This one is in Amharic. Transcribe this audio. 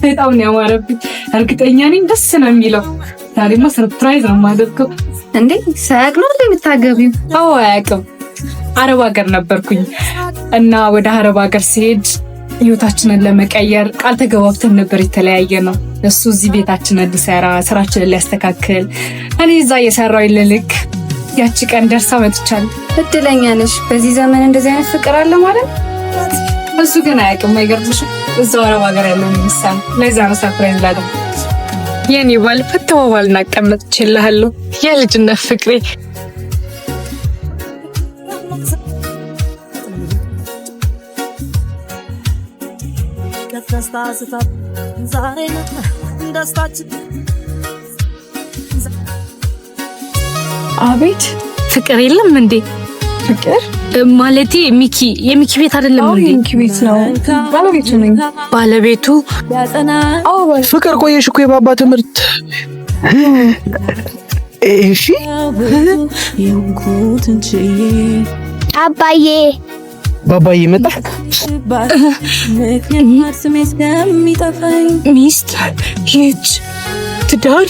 በጣም ነው ያማረብኝ። እርግጠኛ ነኝ ደስ ነው የሚለው። ዛሬማ ሰርፕራይዝ ነው የማደርገው። እንዴ ሳያውቅ ነው የምታገቢው? አዎ አያውቅም። አረብ ሀገር ነበርኩኝ እና ወደ አረብ ሀገር ሲሄድ ህይወታችንን ለመቀየር ቃል ተገባብተን ነበር የተለያየ ነው። እሱ እዚህ ቤታችንን ሊሰራ ስራችንን ሊያስተካክል፣ እኔ እዛ እየሰራው ይልልክ ያቺ ቀን ደርሳ መጥቻለሁ። እድለኛ ነሽ። በዚህ ዘመን እንደዚህ አይነት ፍቅር አለ ማለት። እሱ ግን አያውቅም። አይገርምሽም? እዛው አረብ ሀገር ያለው ምሳሌ ለዛ ነው ሰርፕራይዝ ላደርግ። የኔ ባል ፈተዋዋልና ቀመጥችልሃለሁ። የልጅነት ፍቅሬ አቤት ፍቅር የለም እንዴ? ፍቅር ማለቴ የሚኪ ቤት አይደለም እንዴ? የሚኪ ቤት ነው። ባለቤቱ ነኝ። ባለቤቱ? አዎ። ፍቅር ቆየሽ እኮ የባባ ትምህርት። እሺ አባዬ ባባዬ መጣ። ሚስት ልጅ ትዳር